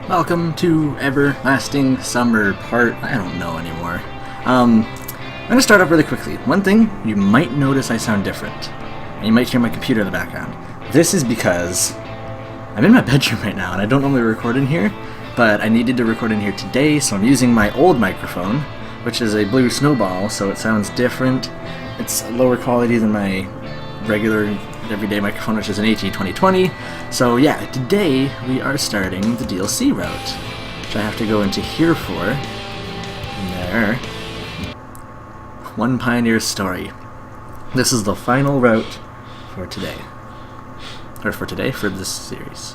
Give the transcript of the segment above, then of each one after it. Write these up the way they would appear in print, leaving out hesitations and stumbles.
Welcome to Everlasting Summer Part... I don't know anymore. I'm going to start off really quickly. One thing, you might notice I sound different. And you might hear my computer in the background. This is because I'm in my bedroom right now, and I don't normally record in here, but I needed to record in here today, so I'm using my old microphone, which is a Blue Snowball, so it sounds different. It's lower quality than my regular everyday microphone, which is an AT 2020. So yeah, today we are starting the DLC route, which I have to go into here for. There. One Pioneer Story. This is the final route for today. Or for this series.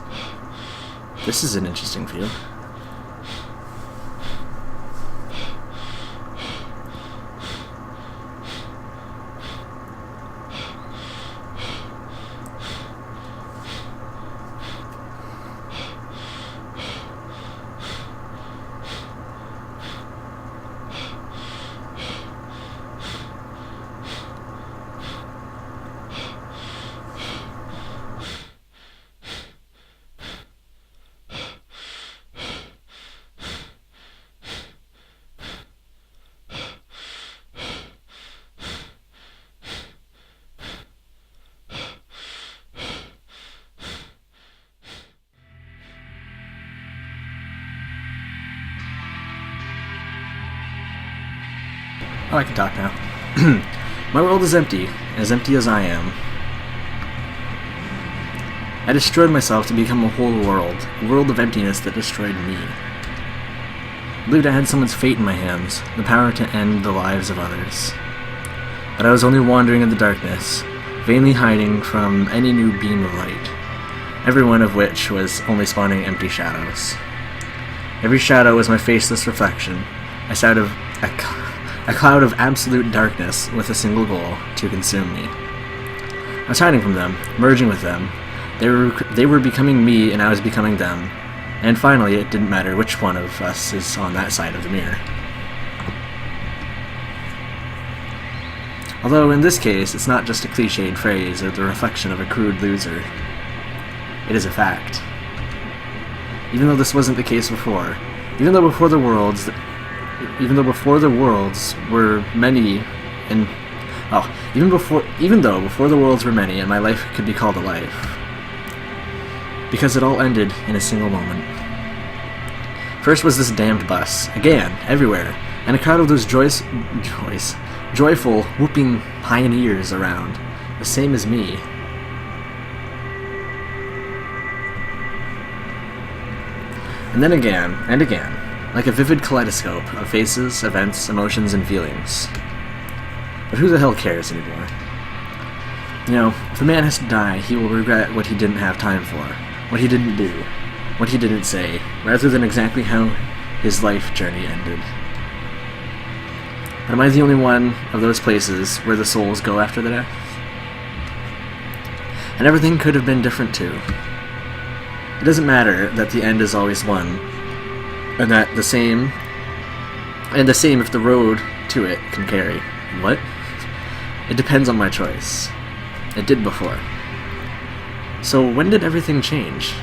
This is an interesting view. Oh, I can talk now. My world is empty as I am. I destroyed myself to become a whole world, a world of emptiness that destroyed me. I believed I had someone's fate in my hands, the power to end the lives of others. But I was only wandering in the darkness, vainly hiding from any new beam of light, every one of which was only spawning empty shadows. Every shadow was my faceless reflection, a cloud of absolute darkness with a single goal, to consume me. I was hiding from them, merging with them. They were becoming me and I was becoming them. And finally, it didn't matter which one of us is on that side of the mirror. Although in this case, it's not just a cliched phrase or the reflection of a crude loser. It is a fact. Even though this wasn't the case before, even though before the worlds were many, and even though before the worlds were many, and my life could be called a life, because it all ended in a single moment. First was this damned bus, again, everywhere, and a crowd of those joyful, whooping pioneers around, the same as me. And then again, and again, like a vivid kaleidoscope of faces, events, emotions, and feelings. But who the hell cares anymore? You know, if a man has to die, he will regret what he didn't have time for, what he didn't do, what he didn't say, rather than exactly how his life journey ended. But am I the only one of those places where the souls go after the death? And everything could have been different too. It doesn't matter that the end is always one, and that the same if the road to it can carry. What? It depends on my choice. It did before. So when did everything change?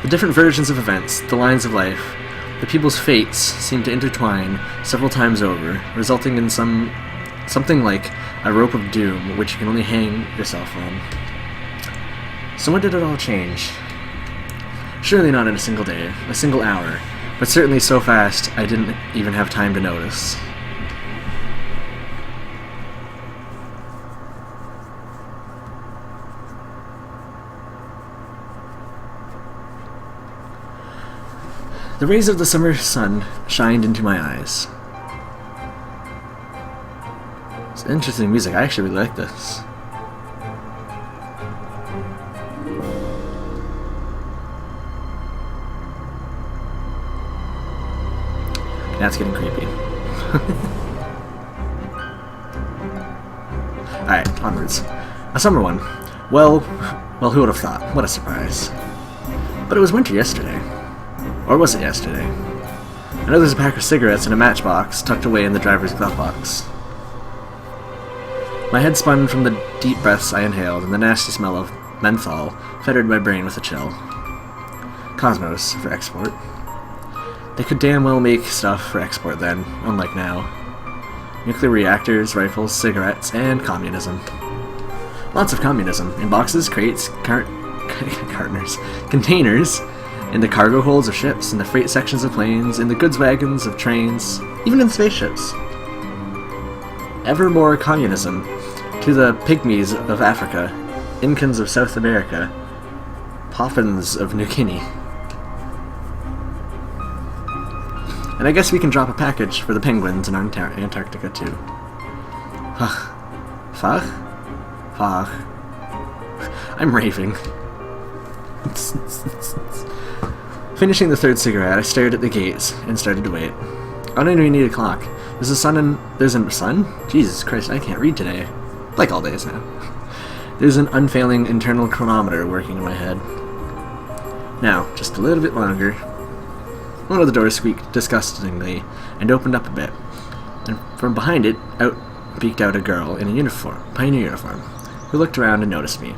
The different versions of events, the lines of life, the people's fates seem to intertwine several times over, resulting in something like a rope of doom which you can only hang yourself on. So when did it all change? Surely not in a single day, a single hour, but certainly so fast I didn't even have time to notice. The rays of the summer sun shined into my eyes. It's interesting music. I actually really like this. That's getting creepy. Alright, onwards. A summer one. Well, who would have thought? What a surprise. But it was winter yesterday. Or was it yesterday? I know there's a pack of cigarettes in a matchbox tucked away in the driver's glove box. My head spun from the deep breaths I inhaled, and the nasty smell of menthol fettered my brain with a chill. cosmos for export. They could damn well make stuff for export then, unlike now. Nuclear reactors, rifles, cigarettes, and communism. Lots of communism. In boxes, crates, containers, in the cargo holds of ships, in the freight sections of planes, in the goods wagons of trains, even in spaceships. Ever more communism to the pygmies of Africa, Incans of South America, Poffins of New Guinea. And I guess we can drop a package for the penguins in Antarctica too. Fuck? I'm raving. Finishing the third cigarette, I stared at the gates and started to wait. I don't even need a clock. There's a sun. Jesus Christ, I can't read today. Like all days now. There's an unfailing internal chronometer working in my head. Now, just a little bit longer. One of the doors squeaked disgustingly and opened up a bit, and from behind it peeked out a girl in a pioneer uniform, who looked around and noticed me.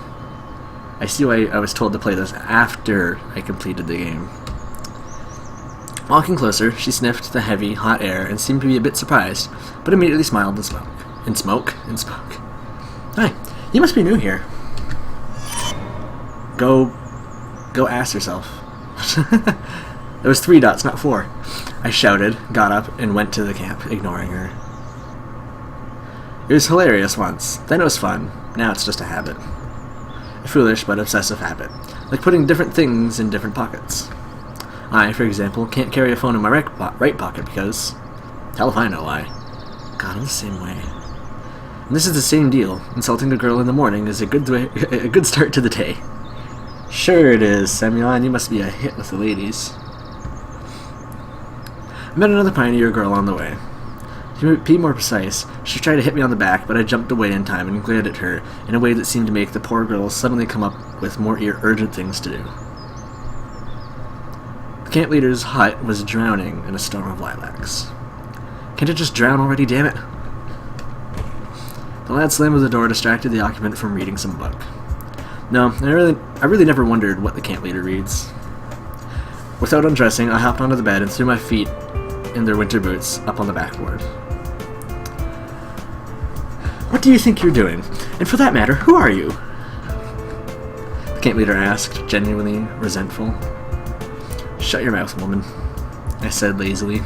I see why I was told to play this after I completed the game. Walking closer, she sniffed the heavy, hot air and seemed to be a bit surprised, but immediately smiled and spoke. Hi, you must be new here. Go ask yourself. There was 3 dots, not 4. I shouted, got up, and went to the camp, ignoring her. It was hilarious once, then it was fun, now it's just a habit. A foolish but obsessive habit, like putting different things in different pockets. I, for example, can't carry a phone in my right pocket because... hell if I know why. God, I'm the same way. And this is the same deal. Insulting a girl in the morning is a good start to the day. Sure it is, Semyon, you must be a hit with the ladies. I met another pioneer girl on the way. To be more precise, she tried to hit me on the back, but I jumped away in time and glared at her in a way that seemed to make the poor girl suddenly come up with more urgent things to do. The camp leader's hut was drowning in a storm of lilacs. Can't it just drown already, damn it? The loud slam of the door distracted the occupant from reading some book. No, I really never wondered what the camp leader reads. Without undressing, I hopped onto the bed and threw my feet in their winter boots up on the backboard. What do you think you're doing? And for that matter, who are you? The camp leader asked, genuinely resentful. Shut your mouth, woman, I said lazily.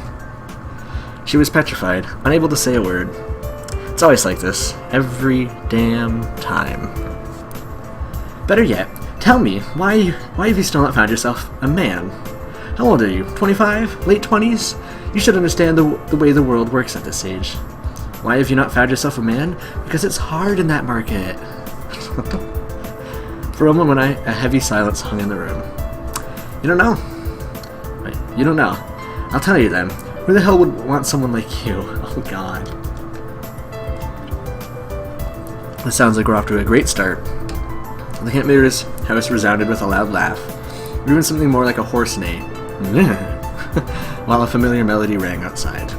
She was petrified, unable to say a word. It's always like this, every damn time. Better yet, tell me, why have you still not found yourself a man? How old are you? 25? Late 20s? You should understand the way the world works at this age. Why have you not found yourself a man? Because it's hard in that market. For a moment, a heavy silence hung in the room. You don't know? Right, you don't know. I'll tell you then. Who the hell would want someone like you? Oh god. This sounds like we're off to a great start. The camp leader's house resounded with a loud laugh, or even something more like a hoarse neigh, while a familiar melody rang outside.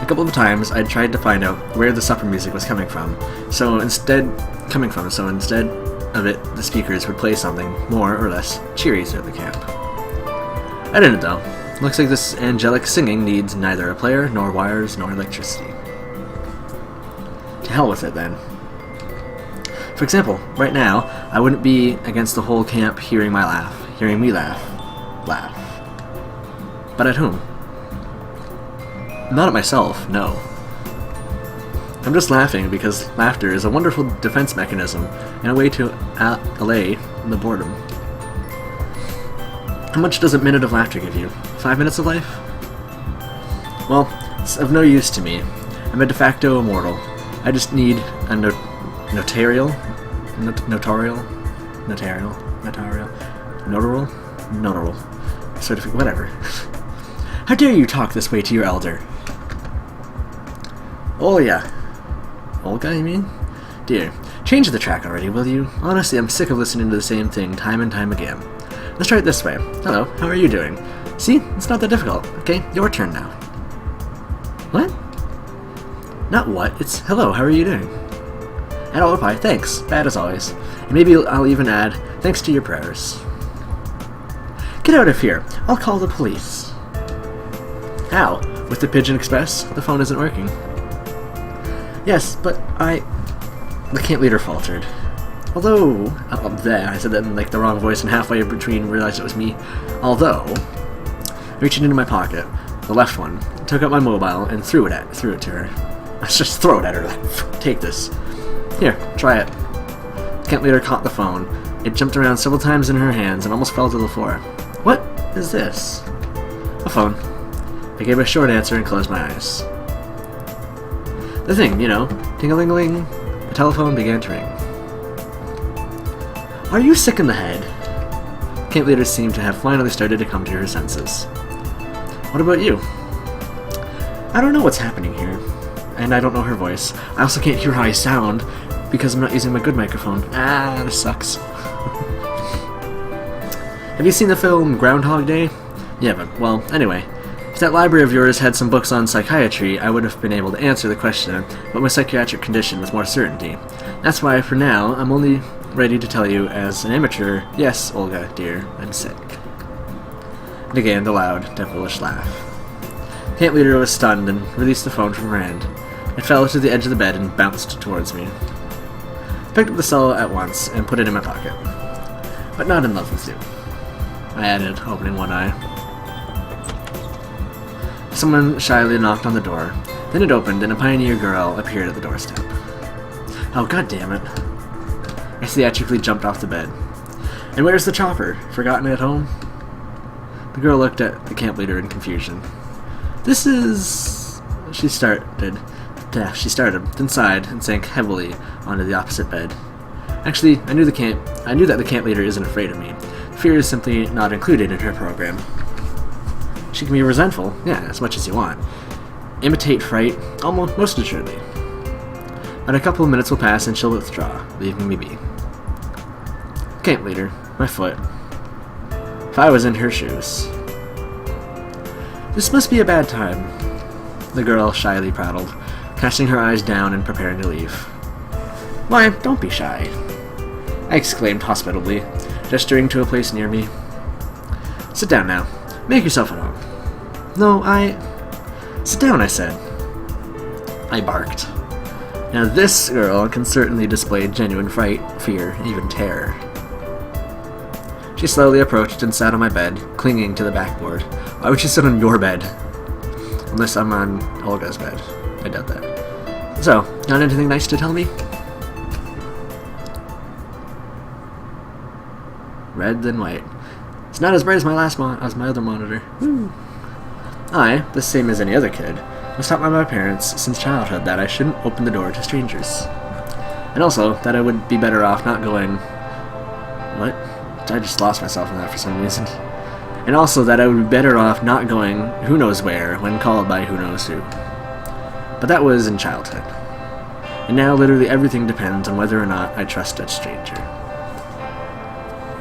A couple of times I'd tried to find out where the supper music was coming from, so instead of it, the speakers would play something more or less cheery throughout the camp. I didn't though. Looks like this angelic singing needs neither a player, nor wires, nor electricity. To hell with it then. For example, right now, I wouldn't be against the whole camp hearing me laugh. But at whom? Not at myself, no. I'm just laughing because laughter is a wonderful defense mechanism and a way to allay the boredom. How much does a minute of laughter give you? 5 minutes of life? Well, it's of no use to me. I'm a de facto immortal. I just need a notarial certificate, whatever. How dare you talk this way to your elder? Oh yeah. Olga, you mean? Dear, change the track already, will you? Honestly, I'm sick of listening to the same thing time and time again. Let's try it this way. Hello, how are you doing? See? It's not that difficult. Okay, your turn now. What? Not what, it's hello, how are you doing? And I'll reply, thanks, bad as always. And maybe I'll even add, thanks to your prayers. Get out of here. I'll call the police. How? With the Pigeon Express, the phone isn't working. Yes, but The camp leader faltered. Although... there, I said that in like the wrong voice and halfway between realized it was me. Although... Reaching into my pocket, the left one, took out my mobile and threw it to her. Let's just throw it at her. Like, take this. Here, try it. The camp leader caught the phone. It jumped around several times in her hands and almost fell to the floor. What is this? A phone. I gave a short answer and closed my eyes. The thing, you know, ting-a-ling-a-ling, the telephone began to ring. Are you sick in the head? Camp leader seemed to have finally started to come to her senses. What about you? I don't know what's happening here, and I don't know her voice. I also can't hear how I sound because I'm not using my good microphone. Ah, this sucks. Have you seen the film Groundhog Day? Yeah, but, well, anyway. If that library of yours had some books on psychiatry, I would have been able to answer the question about my psychiatric condition with more certainty. That's why, for now, I'm only ready to tell you as an amateur, yes, Olga, dear, I'm sick. And again, the loud, devilish laugh. Camp leader was stunned and released the phone from her hand. It fell to the edge of the bed and bounced towards me. I picked up the cell at once and put it in my pocket. But not in love with you, I added, opening one eye. Someone shyly knocked on the door. Then it opened, and a pioneer girl appeared at the doorstep. Oh, god damn it. I theatrically jumped off the bed. And where's the chopper? Forgotten at home? The girl looked at the camp leader in confusion. This is... She started, then sighed and sank heavily onto the opposite bed. Actually, I knew that the camp leader isn't afraid of me. Fear is simply not included in her program. She can be resentful, yeah, as much as you want. Imitate fright, almost most assuredly. But a couple of minutes will pass and she'll withdraw, leaving me be. Camp leader, my foot. If I was in her shoes. This must be a bad time, the girl shyly prattled, casting her eyes down and preparing to leave. Why, don't be shy, I exclaimed hospitably, gesturing to a place near me. Sit down now. Make yourself at home. No, Sit down, I said. I barked. Now this girl can certainly display genuine fright, fear, even terror. She slowly approached and sat on my bed, clinging to the backboard. Why would she sit on your bed? Unless I'm on Olga's bed. I doubt that. So, got anything nice to tell me? Red then white. It's not as bright as my other monitor. Woo. I, the same as any other kid, was taught by my parents since childhood that I shouldn't open the door to strangers. And also, that I would be better off not going... What? I just lost myself in that for some reason. And also that I would be better off not going who knows where when called by who knows who. But that was in childhood. And now literally everything depends on whether or not I trust a stranger.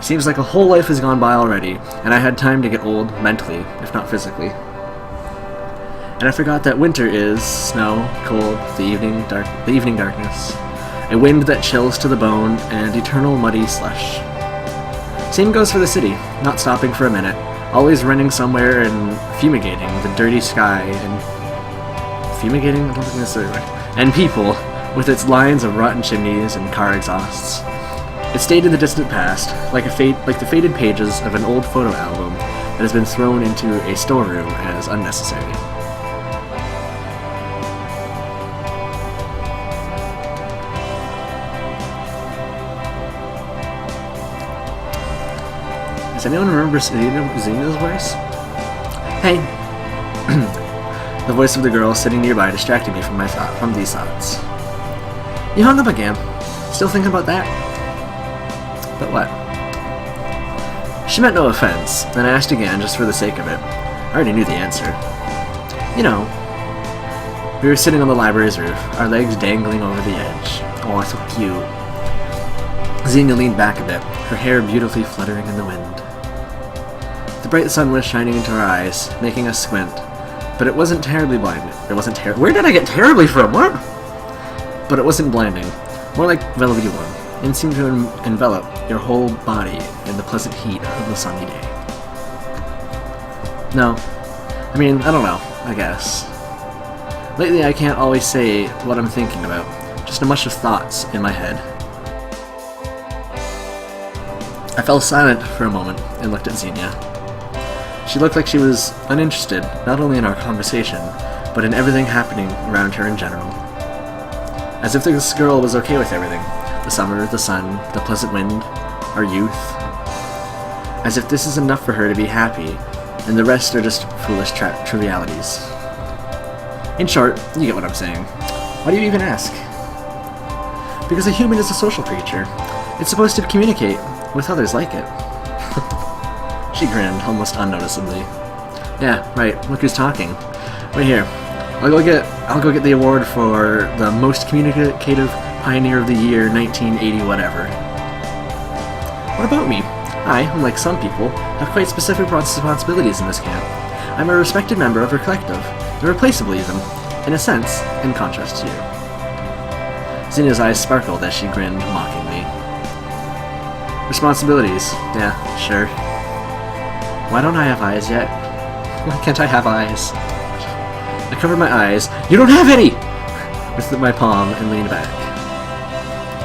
Seems like a whole life has gone by already, and I had time to get old mentally, if not physically. And I forgot that winter is snow, cold, the evening darkness, a wind that chills to the bone, and eternal muddy slush. Same goes for the city, not stopping for a minute, always running somewhere and fumigating the dirty sky and... Fumigating? I don't think that's the right. And people, with its lines of rotten chimneys and car exhausts. It stayed in the distant past, like the faded pages of an old photo album that has been thrown into a storeroom as unnecessary. Does anyone remember Xenia's voice? Hey! The voice of the girl sitting nearby distracted me from these thoughts. You hung up again. Still thinking about that? But what? She meant no offense, and I asked again just for the sake of it. I already knew the answer. You know, we were sitting on the library's roof, our legs dangling over the edge. Oh, so cute. Xenia leaned back a bit, her hair beautifully fluttering in the wind. The bright sun was shining into our eyes, making us squint, but it wasn't terribly blinding. Where did I get terribly from? What? But it wasn't blinding, more like velvety warm. And seemed to envelop your whole body in the pleasant heat of the sunny day. No. I mean, I don't know, I guess. Lately I can't always say what I'm thinking about, just a mush of thoughts in my head. I fell silent for a moment and looked at Xenia. She looked like she was uninterested, not only in our conversation, but in everything happening around her in general. As if this girl was okay with everything. The summer, the sun, the pleasant wind, our youth. As if this is enough for her to be happy, and the rest are just foolish trivialities. In short, you get what I'm saying. Why do you even ask? Because a human is a social creature. It's supposed to communicate with others like it. She grinned, almost unnoticeably. Yeah, right, look who's talking. Right here. I'll go get the award for the most communicative pioneer of the year 1980 whatever. What about me? I, unlike some people, have quite specific responsibilities in this camp. I'm a respected member of her collective, irreplaceable even, in a sense, in contrast to you. Xenia's eyes sparkled as she grinned mockingly. Responsibilities, yeah, sure. Why don't I have eyes yet? Why can't I have eyes? I covered my eyes. You don't have any! With my palm and leaned back.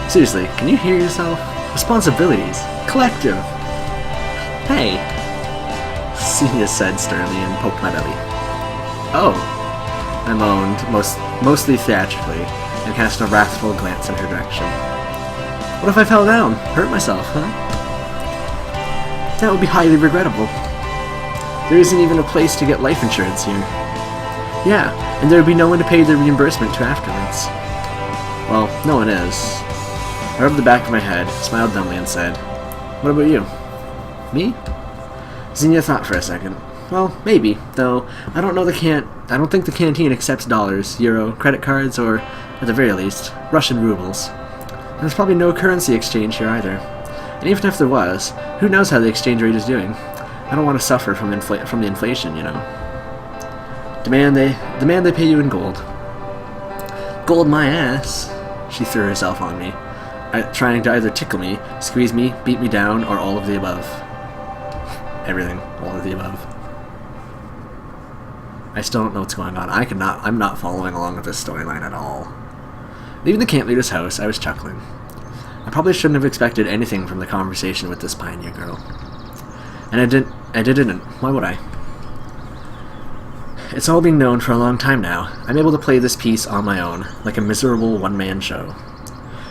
Seriously, can you hear yourself? Responsibilities. Collective. Hey. Xenia said sternly and poked my belly. Oh. I moaned, mostly theatrically, and cast a wrathful glance in her direction. What if I fell down? Hurt myself, huh? That would be highly regrettable. There isn't even a place to get life insurance here. Yeah, and there would be no one to pay the reimbursement to afterwards. Well, no one is. I rubbed the back of my head, smiled dumbly, and said, What about you? Me? Xenia thought for a second. Well, maybe, though I don't think the canteen accepts dollars, euro, credit cards, or, at the very least, Russian rubles. And there's probably no currency exchange here either. And even if there was, who knows how the exchange rate is doing? I don't want to suffer from the inflation, you know. Demand they pay you in gold. Gold my ass! She threw herself on me, trying to either tickle me, squeeze me, beat me down, or all of the above. Everything. All of the above. I still don't know what's going on. I'm not following along with this storyline at all. Leaving the camp leader's house, I was chuckling. I probably shouldn't have expected anything from the conversation with this pioneer girl. And I didn't. Why would I? It's all been known for a long time now. I'm able to play this piece on my own, like a miserable one-man show.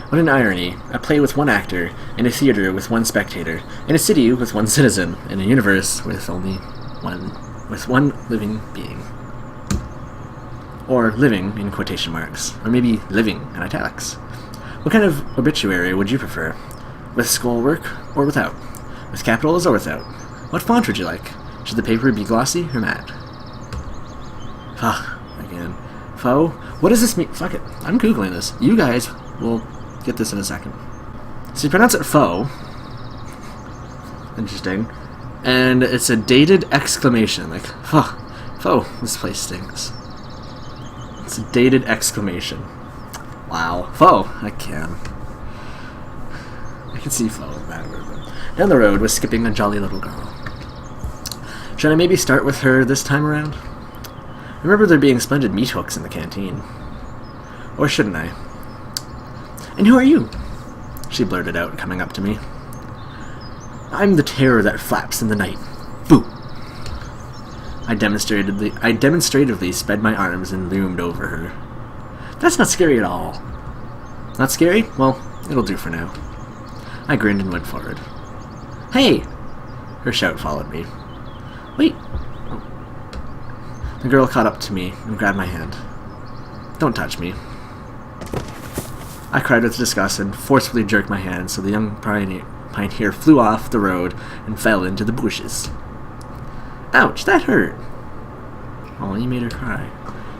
What an irony. A play with one actor, in a theater with one spectator, in a city with one citizen, in a universe with only one living being. Or living, in quotation marks. Or maybe living, in italics. What kind of obituary would you prefer? With skull work, or without? With capitals, or without? What font would you like? Should the paper be glossy, or matte? Again. Faux? What does this mean? Fuck it. I'm Googling this. You guys will get this in a second. So you pronounce it faux. Interesting. And it's a dated exclamation. Like, faux, this place stinks. It's a dated exclamation. Wow. Faux. I can see faux in that word. Down the road was skipping a jolly little girl. Should I maybe start with her this time around? I remember there being splendid meat hooks in the canteen. Or shouldn't I? And who are you? She blurted out, coming up to me. I'm the terror that flaps in the night. Boo! I demonstratively spread my arms and loomed over her. That's not scary at all. Not scary? Well, it'll do for now. I grinned and went forward. Hey! Her shout followed me. Wait! The girl caught up to me and grabbed my hand. Don't touch me. I cried with disgust and forcefully jerked my hand so the young pioneer flew off the road and fell into the bushes. Ouch, that hurt! Oh, you made her cry.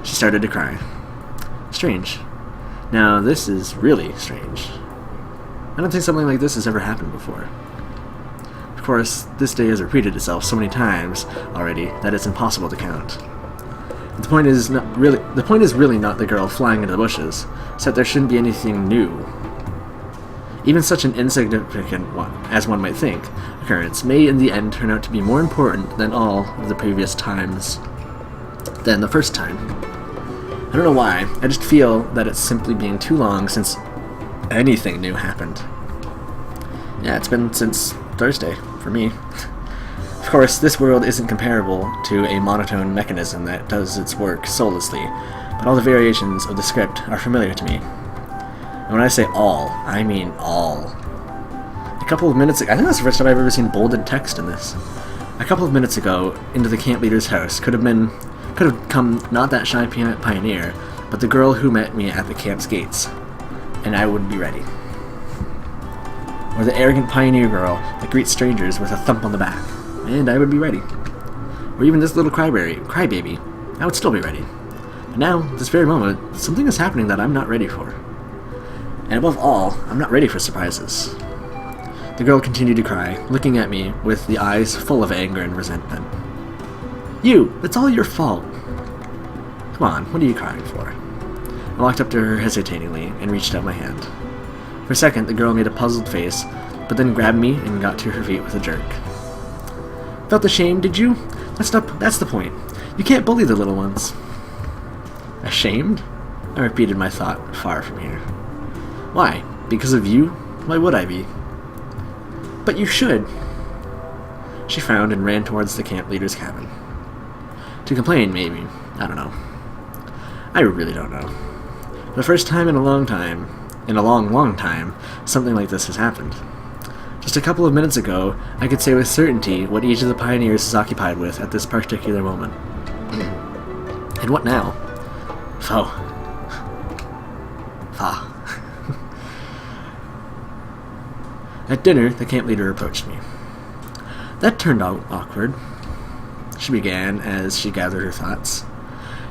She started to cry. Strange. Now, this is really strange. I don't think something like this has ever happened before. Of course, this day has repeated itself so many times already that it's impossible to count. The point is really not the girl flying into the bushes, except there shouldn't be anything new. Even such an insignificant one, as one might think, occurrence may in the end turn out to be more important than all of the previous times than the first time. I don't know why, I just feel that it's simply being too long since anything new happened. Yeah, it's been since Thursday, for me. Of course, this world isn't comparable to a monotone mechanism that does its work soullessly, but all the variations of the script are familiar to me. And when I say all, I mean all. A couple of minutes ago, I think that's the first time I've ever seen bolded text in this. A couple of minutes ago, into the camp leader's house could have come not that shy pioneer, but the girl who met me at the camp's gates, and I would be ready. Or the arrogant pioneer girl that greets strangers with a thump on the back, and I would be ready. Or even this little crybaby, I would still be ready. But now, this very moment, something is happening that I'm not ready for. And above all, I'm not ready for surprises. The girl continued to cry, looking at me with the eyes full of anger and resentment. You! It's all your fault! Come on, what are you crying for? I walked up to her hesitatingly and reached out my hand. For a second, the girl made a puzzled face, but then grabbed me and got to her feet with a jerk. Felt ashamed, did you? That's the point. You can't bully the little ones. Ashamed? I repeated my thought, far from here. Why? Because of you? Why would I be? But you should. She frowned and ran towards the camp leader's cabin. To complain, maybe. I don't know. I really don't know. For the first time in a long time, something like this has happened. Just a couple of minutes ago, I could say with certainty what each of the pioneers is occupied with at this particular moment. And what now? Foe. At dinner, the camp leader approached me. That turned out awkward, she began as she gathered her thoughts.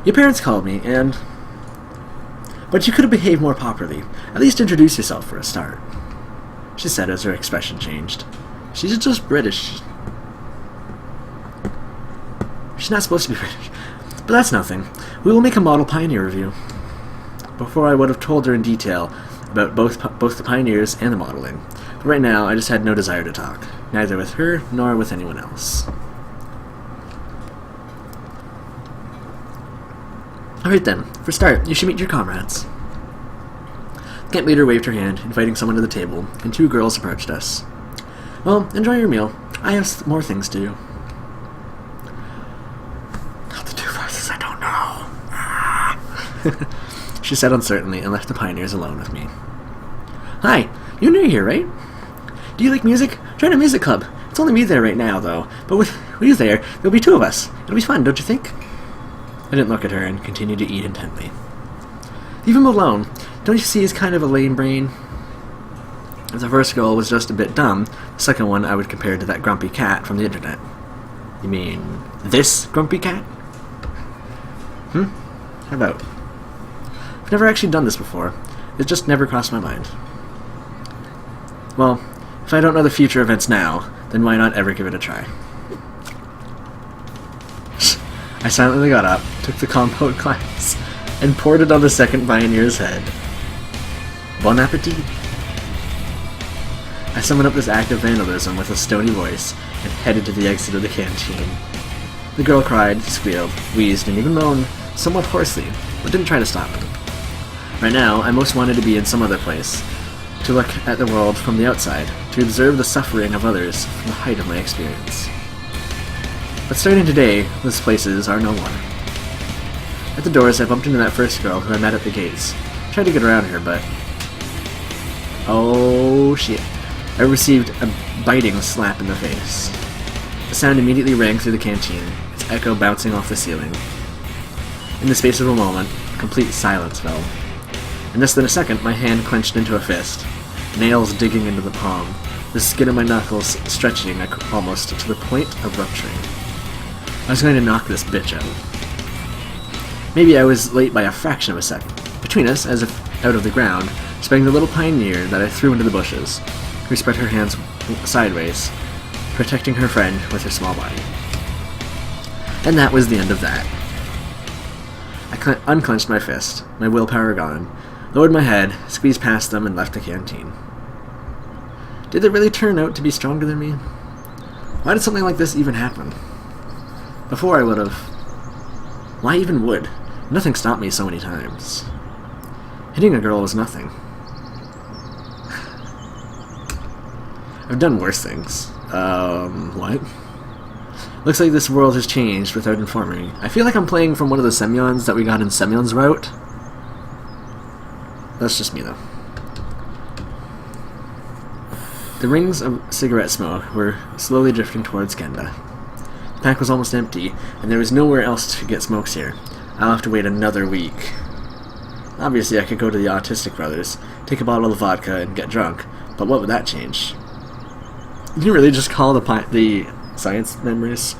Your parents called me, but you could have behaved more properly. At least introduce yourself for a start, she said as her expression changed. She's just British. She's not supposed to be British. But that's nothing. We will make a model pioneer review. Before I would have told her in detail about both the pioneers and the modeling. But right now, I just had no desire to talk, neither with her nor with anyone else. Alright then, for start, you should meet your comrades. The camp leader waved her hand, inviting someone to the table, and two girls approached us. Well, enjoy your meal. I have more things to do. Not the two voices, I don't know. She said uncertainly and left the pioneers alone with me. Hi, you're new here, right? Do you like music? Join a music club. It's only me there right now, though, but with you there'll be two of us. It'll be fun, don't you think? I didn't look at her and continued to eat intently. Leave him alone. Don't you see he's kind of a lame brain? If the first girl was just a bit dumb, the second one I would compare to that grumpy cat from the internet. You mean this grumpy cat? How about? I've never actually done this before. It just never crossed my mind. Well, if I don't know the future events now, then why not ever give it a try? I silently got up, took the compote glass, and poured it on the second pioneer's head. Bon appetit! I summoned up this act of vandalism with a stony voice and headed to the exit of the canteen. The girl cried, squealed, wheezed, and even moaned, somewhat hoarsely, but didn't try to stop me. Right now, I most wanted to be in some other place, to look at the world from the outside, to observe the suffering of others from the height of my experience. But starting today, those places are no more. At the doors, I bumped into that first girl who I met at the gates. I tried to get around her, but... oh shit. I received a biting slap in the face. The sound immediately rang through the canteen, its echo bouncing off the ceiling. In the space of a moment, complete silence fell. In less than a second, my hand clenched into a fist, nails digging into the palm, the skin of my knuckles stretching almost to the point of rupturing. I was going to knock this bitch out. Maybe I was late by a fraction of a second. Between us, as if out of the ground, sprang the little pioneer that I threw into the bushes, who spread her hands sideways, protecting her friend with her small body. And that was the end of that. I unclenched my fist, my willpower gone, lowered my head, squeezed past them, and left the canteen. Did they really turn out to be stronger than me? Why did something like this even happen? Before I would have... Why even would? Nothing stopped me so many times. Hitting a girl was nothing. I've done worse things. What? Looks like this world has changed without informing me. I feel like I'm playing from one of the Semyons that we got in Semyon's route. That's just me, though. The rings of cigarette smoke were slowly drifting towards Genda. The pack was almost empty, and there was nowhere else to get smokes here. I'll have to wait another week. Obviously, I could go to the Autistic Brothers, take a bottle of vodka, and get drunk, but what would that change? Did you really just call the science members,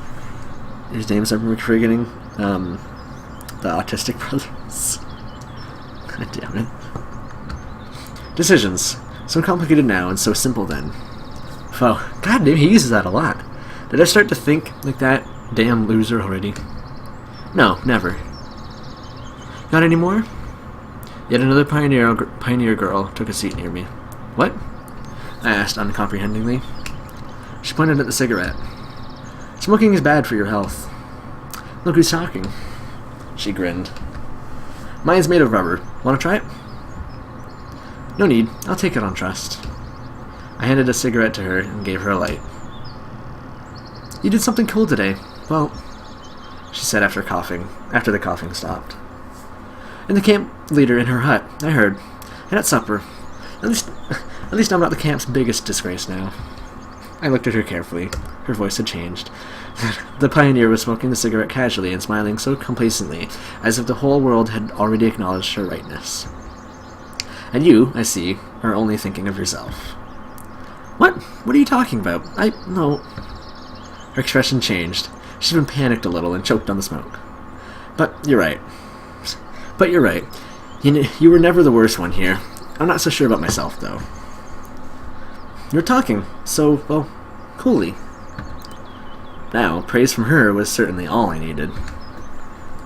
whose names I'm forgetting, the Autistic Brothers? God damn it. Decisions. So complicated now and so simple then. Foe. God damn, he uses that a lot. Did I start to think like that damn loser already? No, never. Got any more? Yet another pioneer girl took a seat near me. What? I asked uncomprehendingly. She pointed at the cigarette. Smoking is bad for your health. Look who's talking. She grinned. Mine's made of rubber. Want to try it? No need. I'll take it on trust. I handed a cigarette to her and gave her a light. You did something cool today. Well, she said after the coughing stopped. And the camp leader in her hut, I heard. And at supper. At least I'm not the camp's biggest disgrace now. I looked at her carefully. Her voice had changed. The pioneer was smoking the cigarette casually and smiling so complacently, as if the whole world had already acknowledged her rightness. And you, I see, are only thinking of yourself. What? What are you talking about? No. Her expression changed. She'd been panicked a little and choked on the smoke. But you're right. You were never the worst one here. I'm not so sure about myself, though. You're talking, so, well, coolly. Now, praise from her was certainly all I needed.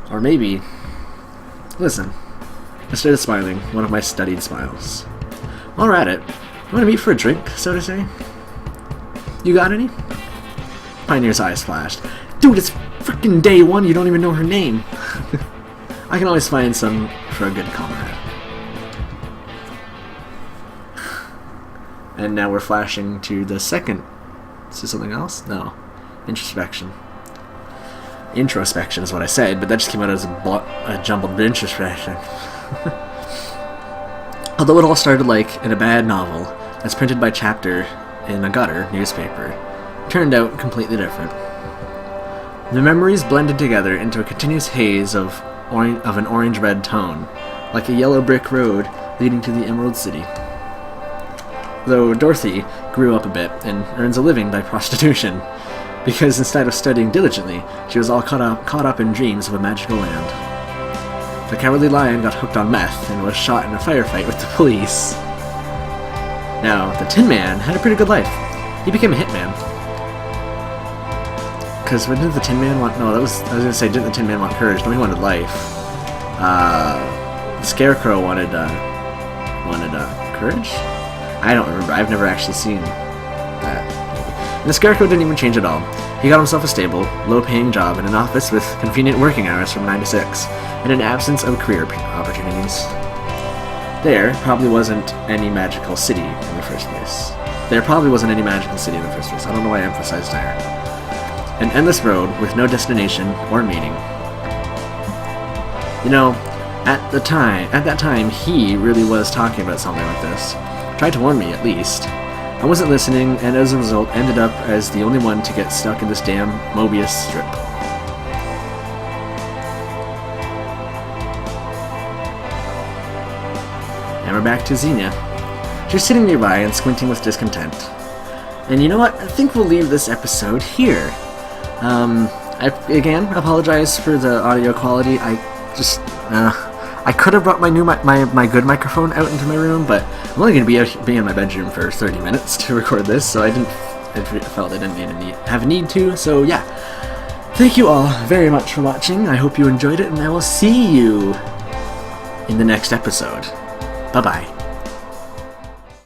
Or maybe... Listen. I started smiling, one of my studied smiles. While we're at it, you want to meet for a drink, so to say? You got any? Pioneer's eyes flashed. Dude, it's frickin' day one, you don't even know her name. I can always find some for a good comrade. And now we're flashing to the second... Is this something else? No. Introspection. Introspection is what I said, but that just came out as a jumbled introspection. Although it all started like in a bad novel, as printed by chapter in a gutter newspaper, it turned out completely different. The memories blended together into a continuous haze of an orange-red tone, like a yellow brick road leading to the Emerald City. Though Dorothy grew up a bit and earns a living by prostitution, because instead of studying diligently, she was all caught up in dreams of a magical land. The Cowardly Lion got hooked on meth and was shot in a firefight with the police. Now, the Tin Man had a pretty good life. He became a hitman. Because didn't the Tin Man want... No, I was going to say, didn't the Tin Man want courage? No, he wanted life. The Scarecrow wanted courage? I don't remember. I've never actually seen that. And the Scarecrow didn't even change at all. He got himself a stable, low-paying job in an office with convenient working hours from 9 to 6, and an absence of career opportunities. There probably wasn't any magical city in the first place. I don't know why I emphasized there. An endless road with no destination or meaning. You know, at that time, he really was talking about something like this. Tried to warn me, at least. I wasn't listening, and as a result, ended up as the only one to get stuck in this damn Mobius strip. And we're back to Xenia. She's sitting nearby and squinting with discontent. And you know what? I think we'll leave this episode here. I again apologize for the audio quality. I could have brought my good microphone out into my room, but I'm only going to be in my bedroom for 30 minutes to record this, so I felt I didn't have a need to. So yeah, thank you all very much for watching. I hope you enjoyed it, and I will see you in the next episode. Bye bye.